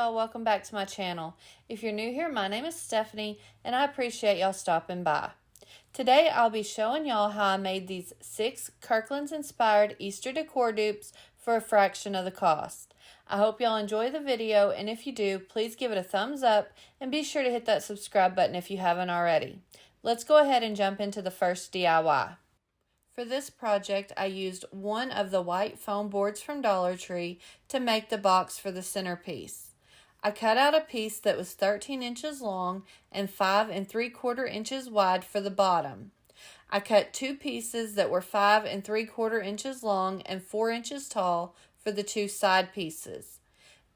y'all, welcome back to my channel. If you're new here, my name is Stephanie and I appreciate y'all stopping by. Today I'll be showing y'all how I made these 6 Kirklands inspired Easter decor dupes for a fraction of the cost. I hope y'all enjoy the video, and if you do, please give it a thumbs up and be sure to hit that subscribe button if you haven't already. Let's go ahead and jump into the first DIY. For this project, I used one of the white foam boards from Dollar Tree to make the box for the centerpiece. I cut out a piece that was 13 inches long and 5 3/4 inches wide for the bottom. I cut 2 pieces that were 5 3/4 inches long and 4 inches tall for the 2 side pieces.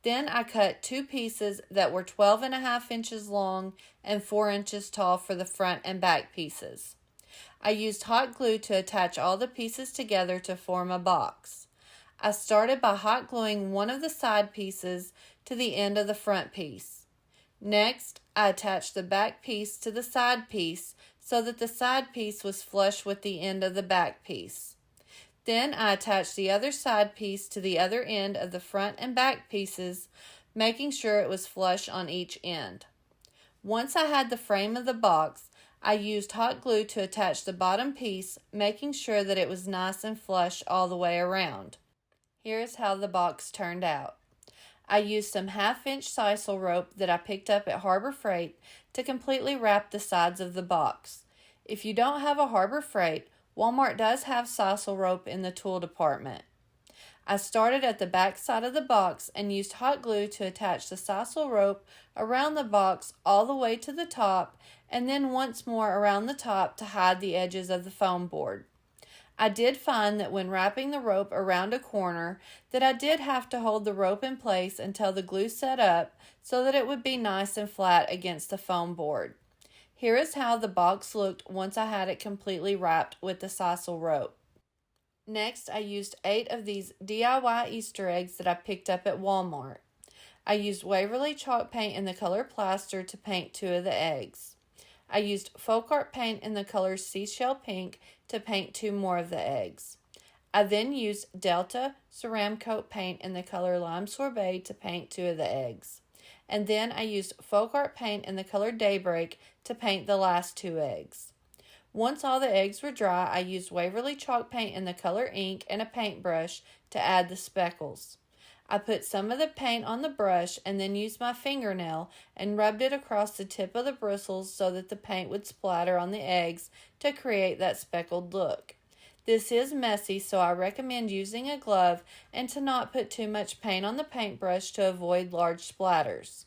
Then I cut 2 pieces that were 12.5 inches long and 4 inches tall for the front and back pieces. I used hot glue to attach all the pieces together to form a box. I started by hot gluing one of the side pieces to the end of the front piece. Next, I attached the back piece to the side piece so that the side piece was flush with the end of the back piece. Then I attached the other side piece to the other end of the front and back pieces, making sure it was flush on each end. Once I had the frame of the box, I used hot glue to attach the bottom piece, making sure that it was nice and flush all the way around. Here's how the box turned out. I used some 1/2-inch sisal rope that I picked up at Harbor Freight to completely wrap the sides of the box. If you don't have a Harbor Freight, Walmart does have sisal rope in the tool department. I started at the back side of the box and used hot glue to attach the sisal rope around the box all the way to the top, and then once more around the top to hide the edges of the foam board. I did find that when wrapping the rope around a corner that I did have to hold the rope in place until the glue set up so that it would be nice and flat against the foam board. Here is how the box looked once I had it completely wrapped with the sisal rope. Next, I used 8 of these DIY Easter eggs that I picked up at Walmart. I used Waverly chalk paint in the color plaster to paint 2 of the eggs. I used folk art paint in the color seashell pink to paint 2 more of the eggs. I then used Delta Ceramcoat paint in the color lime sorbet to paint 2 of the eggs. And then I used folk art paint in the color daybreak to paint the last 2 eggs. Once all the eggs were dry, I used Waverly chalk paint in the color ink and a paintbrush to add the speckles. I put some of the paint on the brush and then used my fingernail and rubbed it across the tip of the bristles so that the paint would splatter on the eggs to create that speckled look. This is messy, so I recommend using a glove and to not put too much paint on the paintbrush to avoid large splatters.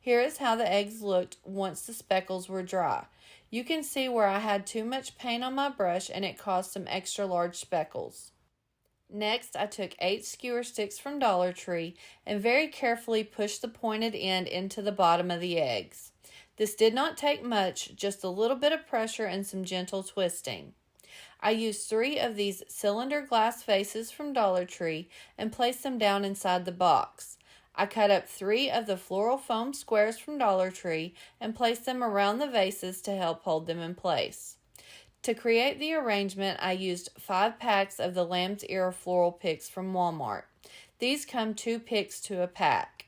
Here is how the eggs looked once the speckles were dry. You can see where I had too much paint on my brush and it caused some extra large speckles. Next, I took 8 skewer sticks from Dollar Tree and very carefully pushed the pointed end into the bottom of the eggs. This did not take much, just a little bit of pressure and some gentle twisting. I used 3 of these cylinder glass vases from Dollar Tree and placed them down inside the box. I cut up 3 of the floral foam squares from Dollar Tree and placed them around the vases to help hold them in place. To create the arrangement, I used 5 packs of the lamb's ear floral picks from Walmart. These come 2 picks to a pack.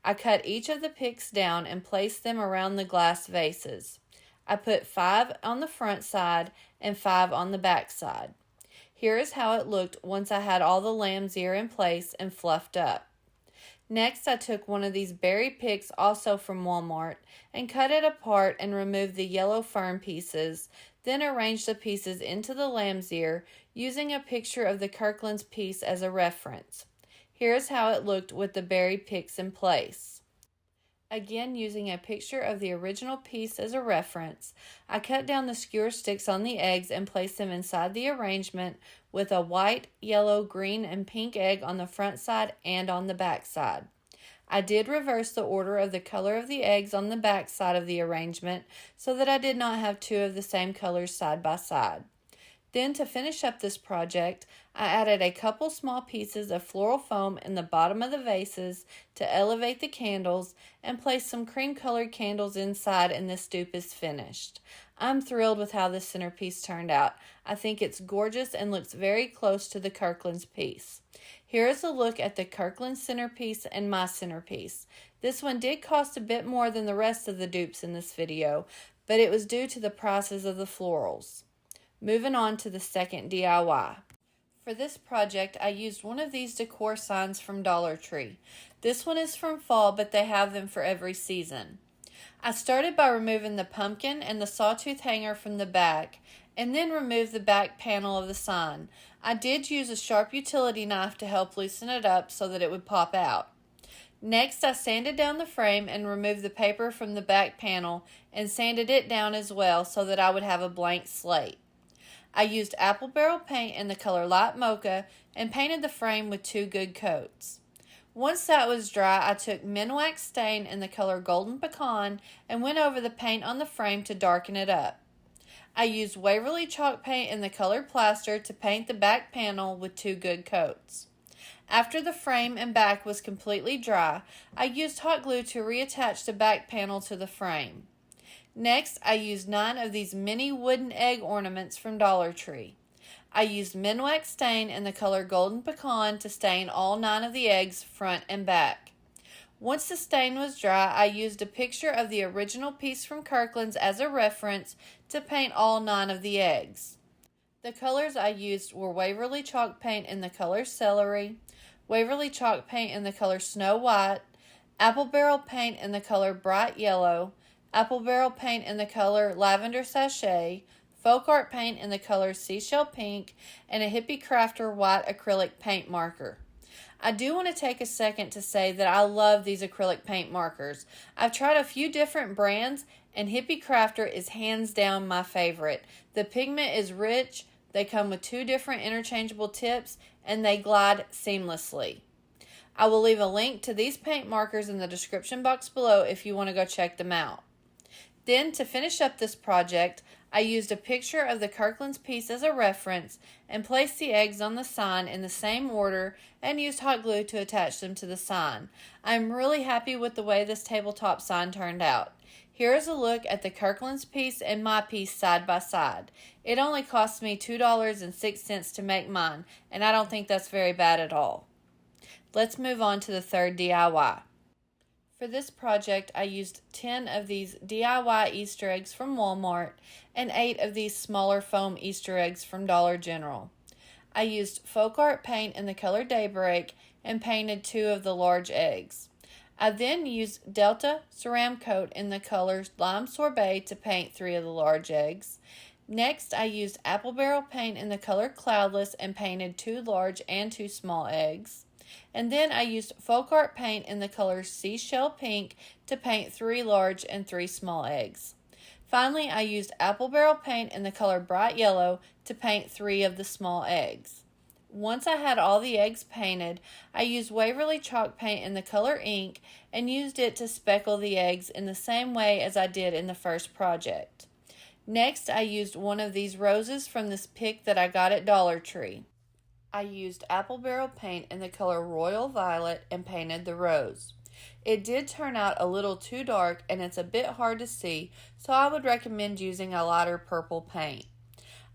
I cut each of the picks down and placed them around the glass vases. I put 5 on the front side and 5 on the back side. Here is how it looked once I had all the lamb's ear in place and fluffed up. Next, I took one of these berry picks, also from Walmart, and cut it apart and removed the yellow fern pieces, then arranged the pieces into the lamb's ear, using a picture of the Kirkland's piece as a reference. Here's how it looked with the berry picks in place. Again, using a picture of the original piece as a reference, I cut down the skewer sticks on the eggs and placed them inside the arrangement with a white, yellow, green, and pink egg on the front side and on the back side. I did reverse the order of the color of the eggs on the back side of the arrangement so that I did not have 2 of the same colors side by side. Then to finish up this project, I added a couple small pieces of floral foam in the bottom of the vases to elevate the candles and placed some cream-colored candles inside, and this dupe is finished. I'm thrilled with how this centerpiece turned out. I think it's gorgeous and looks very close to the Kirkland's piece. Here is a look at the Kirkland centerpiece and my centerpiece. This one did cost a bit more than the rest of the dupes in this video, but it was due to the prices of the florals. Moving on to the second DIY. For this project, I used one of these decor signs from Dollar Tree. This one is from fall, but they have them for every season. I started by removing the pumpkin and the sawtooth hanger from the back, and then removed the back panel of the sign. I did use a sharp utility knife to help loosen it up so that it would pop out. Next, I sanded down the frame and removed the paper from the back panel and sanded it down as well so that I would have a blank slate. I used apple barrel paint in the color light mocha and painted the frame with 2 good coats. Once that was dry, I took Minwax stain in the color golden pecan and went over the paint on the frame to darken it up. I used Waverly chalk paint in the color plaster to paint the back panel with 2 good coats. After the frame and back was completely dry, I used hot glue to reattach the back panel to the frame. Next, I used 9 of these mini wooden egg ornaments from Dollar Tree. I used Minwax stain in the color golden pecan to stain all 9 of the eggs front and back. Once the stain was dry, I used a picture of the original piece from Kirkland's as a reference to paint all 9 of the eggs. The colors I used were Waverly chalk paint in the color celery, Waverly chalk paint in the color snow white, apple barrel paint in the color bright yellow, apple barrel paint in the color lavender sachet, folk art paint in the color seashell pink, and a hippie crafter white acrylic paint marker. I do want to take a second to say that I love these acrylic paint markers. I've tried a few different brands, and Hippie Crafter is hands down my favorite. The pigment is rich, they come with 2 different interchangeable tips, and they glide seamlessly. I will leave a link to these paint markers in the description box below if you want to go check them out. Then, to finish up this project, I used a picture of the Kirkland's piece as a reference and placed the eggs on the sign in the same order and used hot glue to attach them to the sign. I'm really happy with the way this tabletop sign turned out. Here is a look at the Kirkland's piece and my piece side by side. It only cost me $2.06 to make mine, and I don't think that's very bad at all. Let's move on to the third DIY. For this project, I used 10 of these DIY Easter eggs from Walmart and 8 of these smaller foam Easter eggs from Dollar General. I used folk art paint in the color Daybreak and painted 2 of the large eggs. I then used Delta Ceramcoat in the color Lime Sorbet to paint 3 of the large eggs. Next, I used apple barrel paint in the color Cloudless and painted 2 large and 2 small eggs. And then I used folk art paint in the color Seashell Pink to paint 3 large and 3 small eggs. Finally, I used apple barrel paint in the color Bright Yellow to paint 3 of the small eggs. Once I had all the eggs painted, I used Waverly chalk paint in the color Ink and used it to speckle the eggs in the same way as I did in the first project. Next, I used one of these roses from this pick that I got at Dollar Tree. I used apple barrel paint in the color Royal Violet and painted the rose. It did turn out a little too dark and it's a bit hard to see, so I would recommend using a lighter purple paint.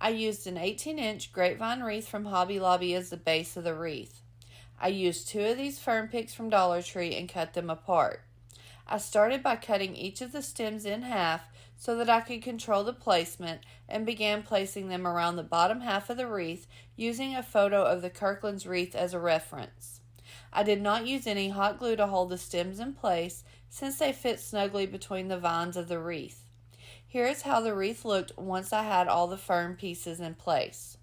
I used an 18-inch grapevine wreath from Hobby Lobby as the base of the wreath. I used 2 of these fern picks from Dollar Tree and cut them apart. I started by cutting each of the stems in half so that I could control the placement and began placing them around the bottom half of the wreath using a photo of the Kirkland's wreath as a reference. I did not use any hot glue to hold the stems in place since they fit snugly between the vines of the wreath. Here is how the wreath looked once I had all the fern pieces in place.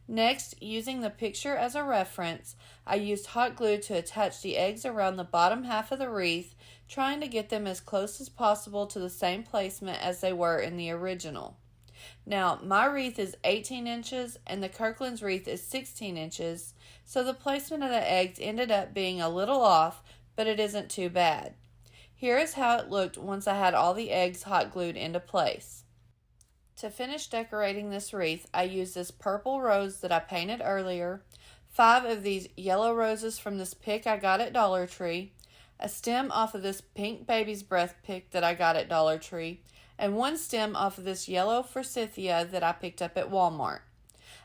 Next, using the picture as a reference, I used hot glue to attach the eggs around the bottom half of the wreath, trying to get them as close as possible to the same placement as they were in the original. Now, my wreath is 18 inches and the Kirkland's wreath is 16 inches, so the placement of the eggs ended up being a little off, but it isn't too bad. Here is how it looked once I had all the eggs hot glued into place. To finish decorating this wreath, I used this purple rose that I painted earlier, 5 of these yellow roses from this pick I got at Dollar Tree, a stem off of this pink baby's breath pick that I got at Dollar Tree, and 1 stem off of this yellow forsythia that I picked up at Walmart.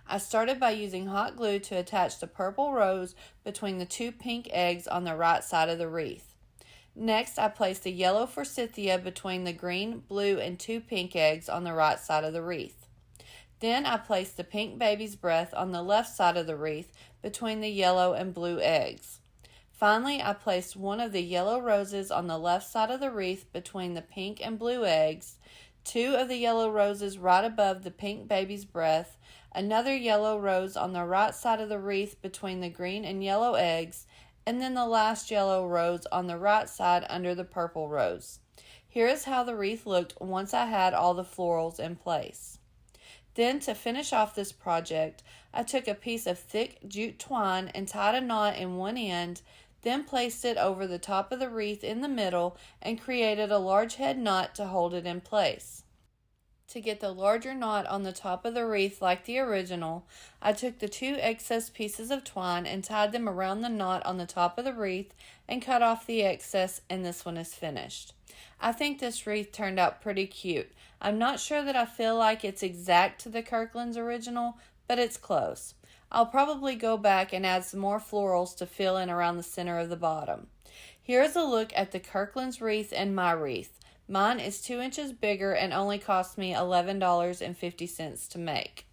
I started by using hot glue to attach the purple rose between the 2 pink eggs on the right side of the wreath. Next, I placed the yellow forsythia between the green, blue, and 2 pink eggs on the right side of the wreath. Then I placed the pink baby's breath on the left side of the wreath between the yellow and blue eggs. Finally, I placed 1 of the yellow roses on the left side of the wreath between the pink and blue eggs, 2 of the yellow roses right above the pink baby's breath, another yellow rose on the right side of the wreath between the green and yellow eggs, and then the last yellow rose on the right side under the purple rose. Here is how the wreath looked once I had all the florals in place. Then, to finish off this project, I took a piece of thick jute twine and tied a knot in one end, then placed it over the top of the wreath in the middle and created a large head knot to hold it in place. To get the larger knot on the top of the wreath like the original, I took the 2 excess pieces of twine and tied them around the knot on the top of the wreath and cut off the excess, and this one is finished. I think this wreath turned out pretty cute. I'm not sure that I feel like it's exact to the Kirkland's original, but it's close. I'll probably go back and add some more florals to fill in around the center of the bottom. Here is a look at the Kirkland's wreath and my wreath. Mine is 2 inches bigger and only cost me $11.50 to make.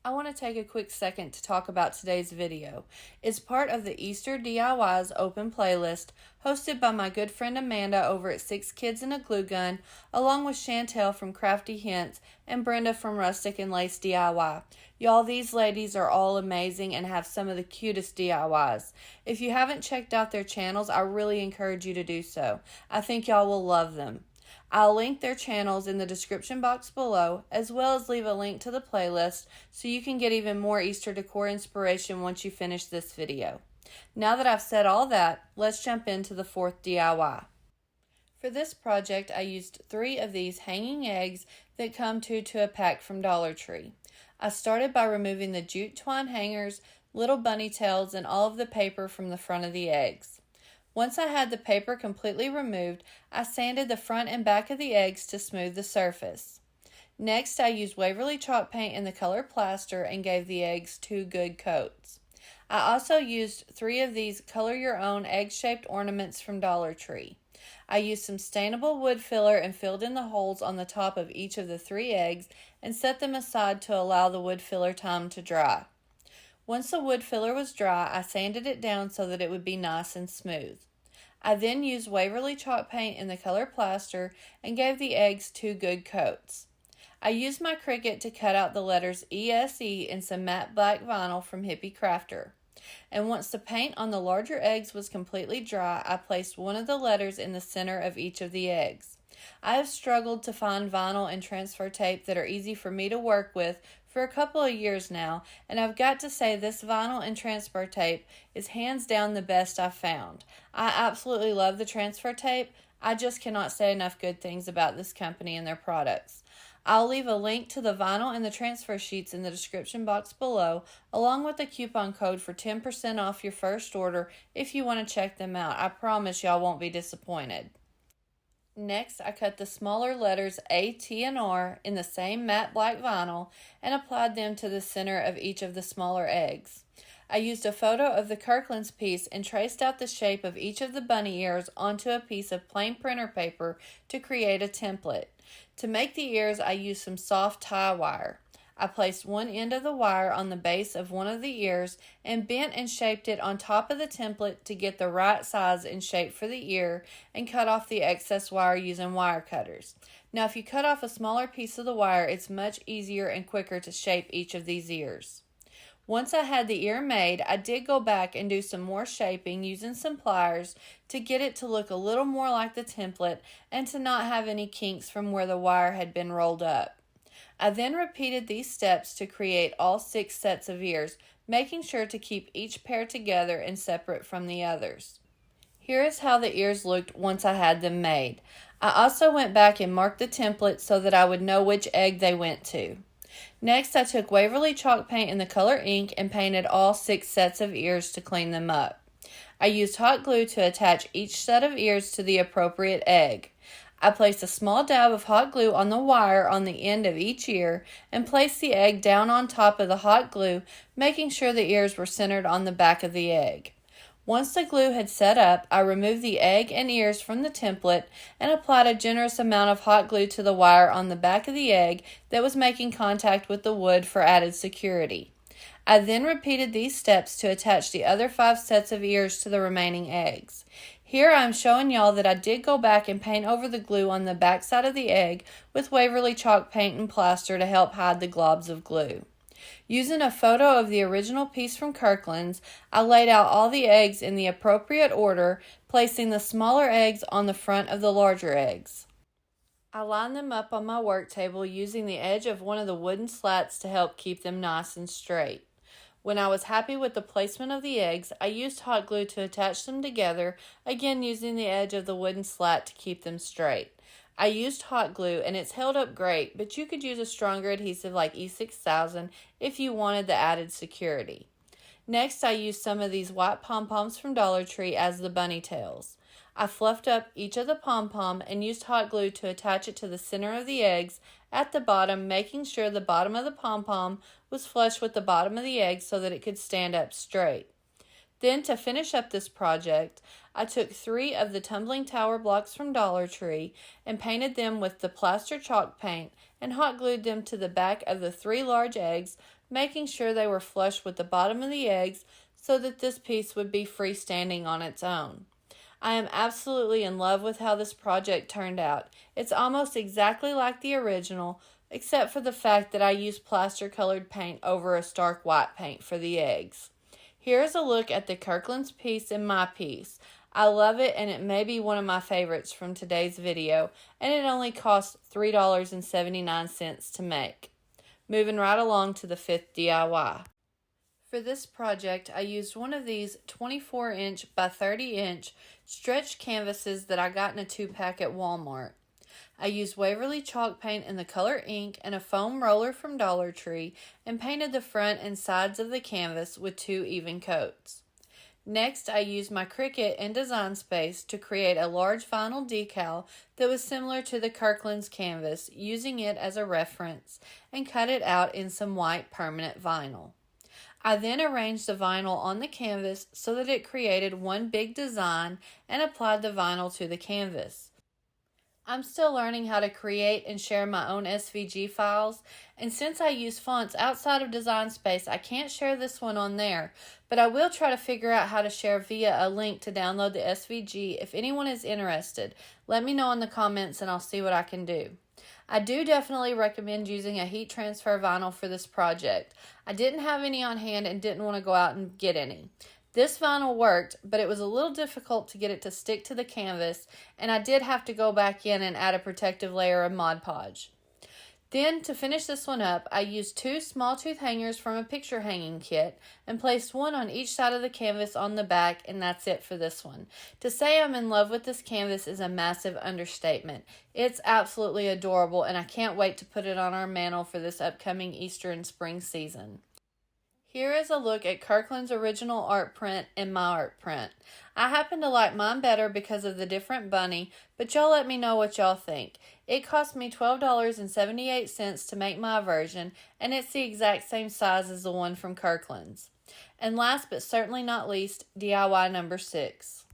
I want to take a quick second to talk about today's video. It's part of the Easter DIYs open playlist hosted by my good friend Amanda over at 6 Kids and a Glue Gun, along with Chantel from Crafty Hints and Brenda from Rustic and Lace DIY. Y'all, these ladies are all amazing and have some of the cutest DIYs. If you haven't checked out their channels, I really encourage you to do so. I think y'all will love them. I'll link their channels in the description box below, as well as leave a link to the playlist so you can get even more Easter decor inspiration once you finish this video. Now that I've said all that, let's jump into the 4th DIY. For this project, I used 3 of these hanging eggs that come 2 to a pack from Dollar Tree. I started by removing the jute twine hangers, little bunny tails, and all of the paper from the front of the eggs. Once I had the paper completely removed, I sanded the front and back of the eggs to smooth the surface. Next, I used Waverly chalk paint in the color plaster and gave the eggs 2 good coats. I also used 3 of these color your own egg-shaped ornaments from Dollar Tree. I used some stainable wood filler and filled in the holes on the top of each of the 3 eggs and set them aside to allow the wood filler time to dry. Once the wood filler was dry, I sanded it down so that it would be nice and smooth. I then used Waverly chalk paint in the color plaster and gave the eggs 2 good coats. I used my Cricut to cut out the letters ESE in some matte black vinyl from Hippie Crafter. And once the paint on the larger eggs was completely dry, I placed one of the letters in the center of each of the eggs. I have struggled to find vinyl and transfer tape that are easy for me to work with for a couple of years now, and I've got to say this vinyl and transfer tape is hands down the best I've found. I absolutely love the transfer tape. I just cannot say enough good things about this company and their products. I'll leave a link to the vinyl and the transfer sheets in the description box below, along with a coupon code for 10% off your first order if you want to check them out. I promise y'all won't be disappointed. Next, I cut the smaller letters A, T, and R in the same matte black vinyl and applied them to the center of each of the smaller eggs. I used a photo of the Kirkland's piece and traced out the shape of each of the bunny ears onto a piece of plain printer paper to create a template. To make the ears, I used some soft tie wire. I placed one end of the wire on the base of one of the ears and bent and shaped it on top of the template to get the right size and shape for the ear, and cut off the excess wire using wire cutters. Now, if you cut off a smaller piece of the wire, it's much easier and quicker to shape each of these ears. Once I had the ear made, I did go back and do some more shaping using some pliers to get it to look a little more like the template and to not have any kinks from where the wire had been rolled up. I then repeated these steps to create all 6 sets of ears, making sure to keep each pair together and separate from the others. Here is how the ears looked once I had them made. I also went back and marked the template so that I would know which egg they went to. Next, I took Waverly chalk paint in the color ink and painted all 6 sets of ears to clean them up. I used hot glue to attach each set of ears to the appropriate egg. I placed a small dab of hot glue on the wire on the end of each ear and placed the egg down on top of the hot glue, making sure the ears were centered on the back of the egg. Once the glue had set up, I removed the egg and ears from the template and applied a generous amount of hot glue to the wire on the back of the egg that was making contact with the wood for added security. I then repeated these steps to attach the other 5 sets of ears to the remaining eggs. Here I'm showing y'all that I did go back and paint over the glue on the back side of the egg with Waverly chalk paint and plaster to help hide the globs of glue. Using a photo of the original piece from Kirkland's, I laid out all the eggs in the appropriate order, placing the smaller eggs on the front of the larger eggs. I lined them up on my work table using the edge of one of the wooden slats to help keep them nice and straight. When I was happy with the placement of the eggs, I used hot glue to attach them together, again using the edge of the wooden slat to keep them straight. I used hot glue and it's held up great, but you could use a stronger adhesive like E6000 if you wanted the added security. Next, I used some of these white pom-poms from Dollar Tree as the bunny tails. I fluffed up each of the pom-pom and used hot glue to attach it to the center of the eggs at the bottom, making sure the bottom of the pom-pom was flush with the bottom of the egg so that it could stand up straight. Then, to finish up this project, I took 3 of the tumbling tower blocks from Dollar Tree and painted them with the plaster chalk paint and hot glued them to the back of the 3 large eggs, making sure they were flush with the bottom of the eggs so that this piece would be freestanding on its own. I am absolutely in love with how this project turned out. It's almost exactly like the original, except for the fact that I used plaster colored paint over a stark white paint for the eggs. Here's a look at the Kirkland's piece and my piece. I love it and it may be one of my favorites from today's video, and it only cost $3.79 to make. Moving right along to the 5th DIY. For this project, I used one of these 24-inch by 30-inch stretched canvases that I got in a 2-pack at Walmart. I used Waverly chalk paint in the color ink and a foam roller from Dollar Tree and painted the front and sides of the canvas with 2 even coats. Next, I used my Cricut in Design Space to create a large vinyl decal that was similar to the Kirkland's canvas, using it as a reference, and cut it out in some white permanent vinyl. I then arranged the vinyl on the canvas so that it created one big design and applied the vinyl to the canvas. I'm still learning how to create and share my own SVG files, and since I use fonts outside of Design Space, I can't share this one on there, but I will try to figure out how to share via a link to download the SVG if anyone is interested. Let me know in the comments and I'll see what I can do. I do definitely recommend using a heat transfer vinyl for this project. I didn't have any on hand and didn't want to go out and get any. This vinyl worked, but it was a little difficult to get it to stick to the canvas, and I did have to go back in and add a protective layer of Mod Podge. Then, to finish this one up, I used 2 small tooth hangers from a picture hanging kit and placed one on each side of the canvas on the back, and that's it for this one. To say I'm in love with this canvas is a massive understatement. It's absolutely adorable, and I can't wait to put it on our mantle for this upcoming Easter and spring season. Here is a look at Kirkland's original art print and my art print. I happen to like mine better because of the different bunny, but y'all let me know what y'all think. It cost me $12.78 to make my version, and it's the exact same size as the one from Kirkland's. And last but certainly not least, DIY number 6.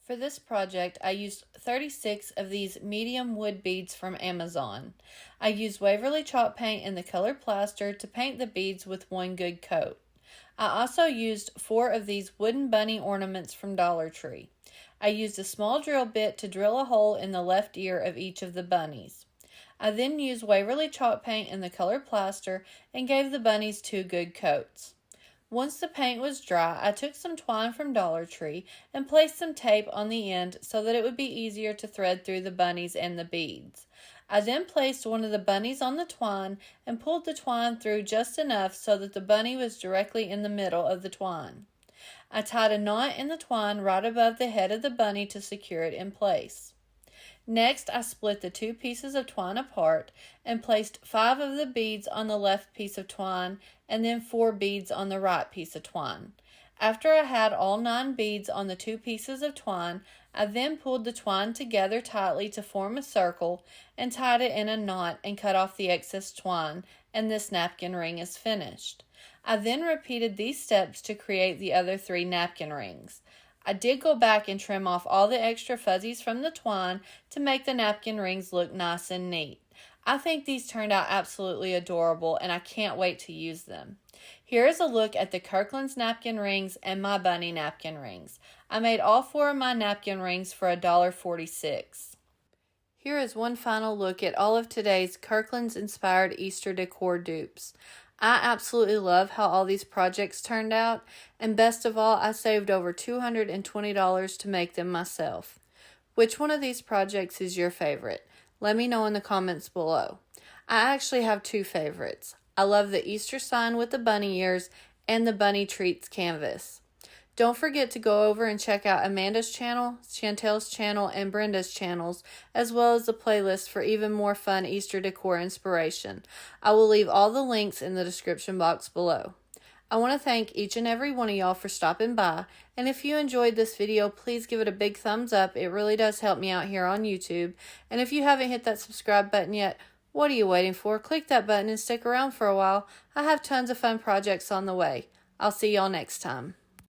For this project, I used 36 of these medium wood beads from Amazon. I used Waverly chalk paint in the color plaster to paint the beads with one good coat. I also used 4 of these wooden bunny ornaments from Dollar Tree. I used a small drill bit to drill a hole in the left ear of each of the bunnies. I then used Waverly chalk paint in the color plaster and gave the bunnies 2 good coats. Once the paint was dry, I took some twine from Dollar Tree and placed some tape on the end so that it would be easier to thread through the bunnies and the beads. I then placed one of the bunnies on the twine and pulled the twine through just enough so that the bunny was directly in the middle of the twine. I tied a knot in the twine right above the head of the bunny to secure it in place. Next, I split the 2 pieces of twine apart and placed 5 of the beads on the left piece of twine and then 4 beads on the right piece of twine. After I had all 9 beads on the 2 pieces of twine, I then pulled the twine together tightly to form a circle and tied it in a knot and cut off the excess twine, and this napkin ring is finished. I then repeated these steps to create the other 3 napkin rings. I did go back and trim off all the extra fuzzies from the twine to make the napkin rings look nice and neat. I think these turned out absolutely adorable and I can't wait to use them. Here is a look at the Kirkland's napkin rings and my bunny napkin rings. I made all 4 of my napkin rings for $1.46. Here is one final look at all of today's Kirkland's inspired Easter decor dupes. I absolutely love how all these projects turned out, and best of all, I saved over $220 to make them myself. Which one of these projects is your favorite? Let me know in the comments below. I actually have 2 favorites. I love the Easter sign with the bunny ears and the bunny treats canvas. Don't forget to go over and check out Amanda's channel, Chantel's channel, and Brenda's channels, as well as the playlist for even more fun Easter decor inspiration. I will leave all the links in the description box below. I want to thank each and every one of y'all for stopping by, and if you enjoyed this video, please give it a big thumbs up. It really does help me out here on YouTube. And if you haven't hit that subscribe button yet, what are you waiting for? Click that button and stick around for a while. I have tons of fun projects on the way. I'll see y'all next time.